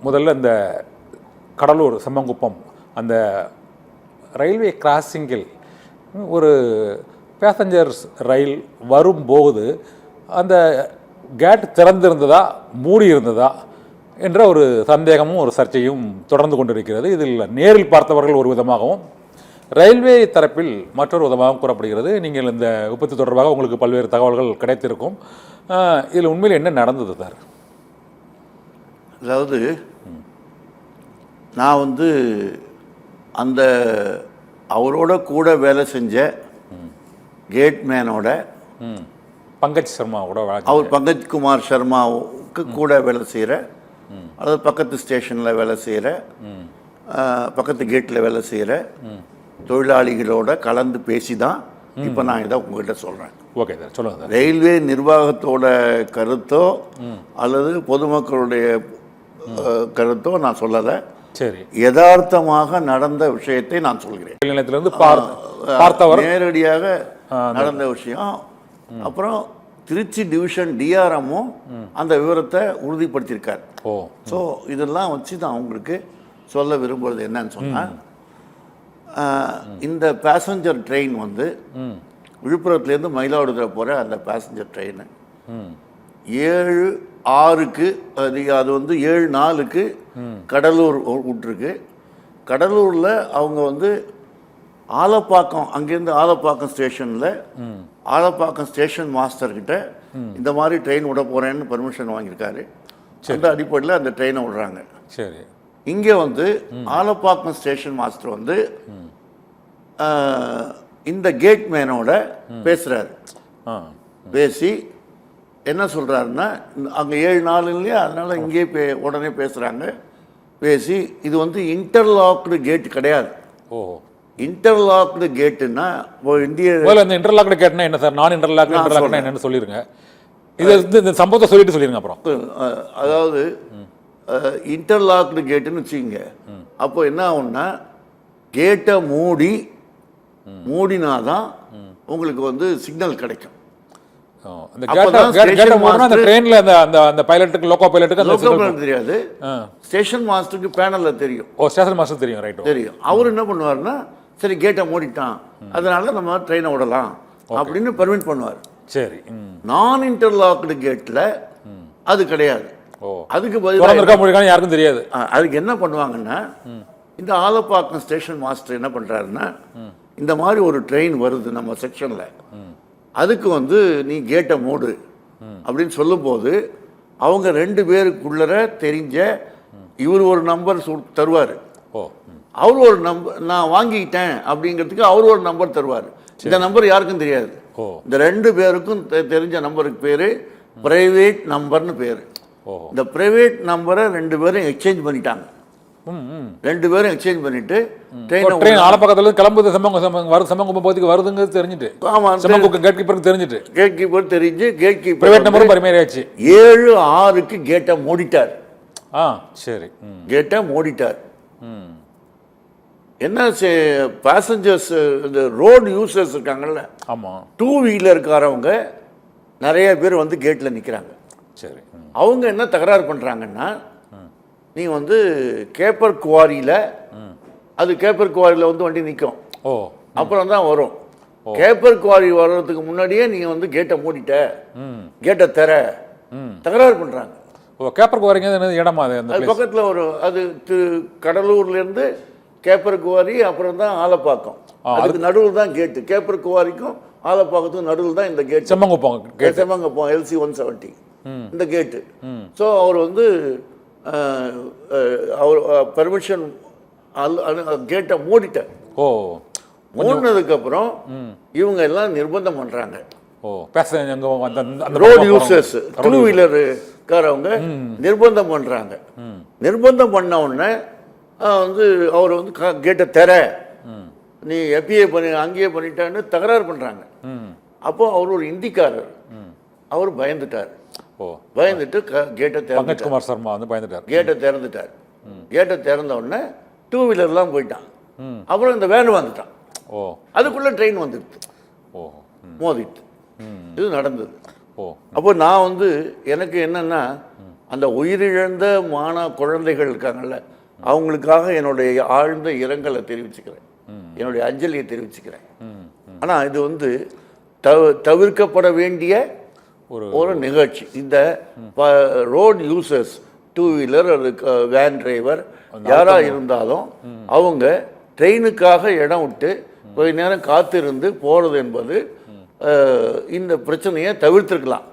முதல்ல இந்த கடலூர் செம்மங்குப்பம் அந்த ரயில்வே கிராசிங்கில் ஒரு பேசஞ்சர்ஸ் ரயில் வரும்போது அந்த கேட் திறந்திருந்ததா மூடி இருந்ததா என்ற ஒரு சந்தேகமும் ஒரு சர்ச்சையும் தொடர்ந்து கொண்டிருக்கிறது. இதில் நேரில் பார்த்தவர்கள் ஒரு விதமாகவும் ரயில்வே தரப்பில் மற்றொரு விதமாகவும் கூறப்படுகிறது. நீங்கள் இந்த விபத்து தொடர்பாக உங்களுக்கு பல்வேறு தகவல்கள் கிடைத்திருக்கும். இதில் உண்மையில் என்ன நடந்தது சார்? அதாவது நான் அந்த அவரோட கூட வேலை செஞ்ச கேட்மேனோட பங்கஜ் சர்மாவோட அவர் பங்கஜ்குமார் சர்மாவுக்கு கூட வேலை செய்கிற அதாவது பக்கத்து ஸ்டேஷனில் வேலை செய்கிற பக்கத்து கேட்டில் வேலை செய்கிற தொழிலாளிகளோட கலந்து பேசி தான் இப்போ நான் இதை உங்ககிட்ட சொல்கிறேன். ஓகே சார், சொல்லுங்கள் சார். ரயில்வே நிர்வாகத்தோட கருத்தோ அல்லது பொதுமக்களுடைய கருத்தோ நான் சொல்லலை. சரி, யதார்த்தமாக நடந்த விஷயத்தை நான் சொல்கிறேன். நிலையத்திலிருந்து பார்த்தவர் நேரடியாக நடந்த விஷயம். அப்புறம் திருச்சி டிவிஷன் டிஆர்எம்மும் அந்த விவரத்தை உறுதிப்படுத்தியிருக்கார். ஸோ இதெல்லாம் வச்சு நான் உங்களுக்கு சொல்ல விரும்புறது என்னன்னு சொன்னால், இந்த பேசஞ்சர் ட்ரெயின் விழுப்புரத்துலேருந்து மயிலாடுதுறை போகிற அந்த பேசஞ்சர் ட்ரெயின் 7/6க்கு அது 7/4க்கு கடலூர் விட்டுருக்கு. கடலூரில் அவங்க ஆலப்பாக்கம் அங்கேருந்து ஆலப்பாக்கம் ஸ்டேஷனில் ஆலப்பாக்கம் ஸ்டேஷன் மாஸ்டர்கிட்ட இந்த மாதிரி ட்ரெயின் விட போகிறேன்னு பர்மிஷன் வாங்கியிருக்காரு. அந்த அடிப்படையில் அந்த ட்ரெயினை விடுறாங்க. சரி, இங்கே ஆலப்பாக்கம் ஸ்டேஷன் மாஸ்டர் இந்த கேட் மேனோட பேசுகிறாரு. பேசி என்ன சொல்கிறாருன்னா, அங்கே 7/4 இல்லையா, அதனால் இங்கேயே உடனே பேசுகிறாங்க. பேசி இது இன்டர்லாக்டு கேட் கிடையாது. இன்டர்லாக்டு கேட்டுன்னா இந்திய இன்டர்லாக்டு கேட்னா என்ன சார்? நான் இன்டர்லாக்டு என்னன்னு சொல்லிருங்க. இது இந்த சம்பவத்தை சொல்லிட்டு சொல்லிருங்க. அப்புறம் அதாவது இன்டர்லாக்டு கேட்டுன்னு வச்சுக்கோங்க. அப்போ என்ன ஆகும்னா, கேட்டை மூடினாதான் உங்களுக்கு சிக்னல் கிடைக்கும். தெரியாது, ஸ்டேஷன் மாஸ்டருக்கு பேனல்ல தெரியும். ஸ்டேஷன் மாஸ்டர் தெரியும். அவர் என்ன பண்ணுவாருன்னா, சரி கேட்டை மூடிட்டான், அதனால நம்ம ட்ரெயினை விடலாம் அப்படின்னு பர்மிட் பண்ணுவார். சரி, நான் இன்டர்லாக்டு கேட்ல அது கிடையாது. அதுக்கு பதிலாக யாருக்கும் தெரியாது. அதுக்கு என்ன பண்ணுவாங்கன்னா, இந்த ஆலப்பாக்கம் ஸ்டேஷன் மாஸ்டர் என்ன பண்றாருன்னா, இந்த மாதிரி ஒரு ட்ரெயின் வருது நம்ம செக்ஷன்ல, அதுக்கு நீ கேட்டை மூடு அப்படின்னு சொல்லும்போது அவங்க 2 பேருக்குள்ளர தெரிஞ்ச இவர் ஒரு நம்பர் தருவார். அவர் ஒரு நம்பர் நான் வாங்கிக்கிட்டேன் அப்படிங்கிறதுக்கு அவர் ஒரு நம்பர் தருவார். இந்த நம்பர் யாருக்கும் தெரியாது. இந்த 2 பேருக்கும் தெரிஞ்ச நம்பருக்கு பேரு பிரைவேட் நம்பர்னு பேரு. இந்த பிரைவேட் நம்பரை 2 பேரும் எக்ஸ்சேஞ்ச் பண்ணிட்டாங்க. 2 பேரும் எக்ஸ்சேஞ்ச் பண்ணிட்டு ட்ரெயின் ஆலப்பக்கத்துல கிளம்புது செம்மங்குப்பம் பகுதிக்கு வருதுங்கிறது தெரிஞ்சுட்டு, கேட் கீப்பருக்கு தெரிஞ்சுட்டு, கேட் கீப்பர் தெரிஞ்சு கேட் கீப்பர் பிரைவேட் நம்பரும் பரிமாறியாச்சு. 7/6க்கு கேட்டை மூடிட்டார். சரி, கேட்டை மூடிட்டார். என்ன பேசஞ்சர்ஸ் இந்த ரோடு யூசர்ஸ் இருக்காங்கல்ல, ஆமாம், 2 வீலர்காரவங்க நிறைய பேர் கேட்டில் நிற்கிறாங்க. சரி, அவங்க என்ன தகராறு பண்ணுறாங்கன்னா, நீ கேப்பர் குவாரியில் அது கேப்பர் குவாரியில் வண்டி நிற்கும், அப்புறம் தான் வரும். கேப்பர் குவாரி வர்றதுக்கு முன்னாடியே நீ கேட்டை மூடிட்ட, கேட்டை தகராறு பண்ணுறாங்க. கேப்பர் குவாரிங்க இடமா அது பக்கத்தில் அது கடலூர்லேருந்து கேப்பர் குவாரி, அப்புறம் தான் ஆலப்பாக்கம், அதுக்கு நடுவில் தான் கேட்டு. கேப்பர் குவாரிக்கும் ஆலப்பாக்கத்துக்கும் நடுவில் தான் இந்த கேட். செம்மங்குப்பம் LC 170 இந்த கேட்டு. ஸோ அவர் அவர் பெர்மிஷன் கேட்டை மூடிட்டார். மூடினதுக்கப்புறம் இவங்க எல்லாம் நிர்பந்தம் பண்ணுறாங்க. ரோடு யூசர்ஸ் 2 வீலருக்காரவங்க நிர்பந்தம் பண்ணுறாங்க. நிர்பந்தம் பண்ண உடனே அவர் கேட்டை நீ எப்பயே அங்கேயே பண்ணிட்டான்னு தகராறு பண்ணுறாங்க. அப்போ அவர் ஒரு இந்திக்காரர், அவர் பயந்துட்டார். பயந்துட்டு கேட்டை கேட்டை திறந்துட்டார். கேட்டை திறந்த உடனே 2 வீலர்லாம் போயிட்டான். அப்புறம் இந்த வேன் வந்துட்டான். அதுக்குள்ள ட்ரெயின் வந்துடுது, மோதிட்டு. இது நடந்தது. அப்போ நான் எனக்கு என்னன்னா, அந்த உயிரிழந்த குழந்தைகள் இருக்காங்கல்ல, அவங்களுக்காக என்னுடைய ஆழ்ந்த இரங்கலை தெரிவிச்சுக்கிறேன், என்னுடைய அஞ்சலியை தெரிவிச்சுக்கிறேன். ஆனால் இது வந்து தவிர்க்கப்பட வேண்டிய ஒரு நிகழ்ச்சி. இந்த road users, two wheeler van driver யாராக இருந்தாலும் அவங்க ட்ரெயினுக்காக இடம் விட்டு கொஞ்ச நேரம் காத்திருந்து போகிறது என்பது இந்த பிரச்சனையை தவிர்த்திருக்கலாம்.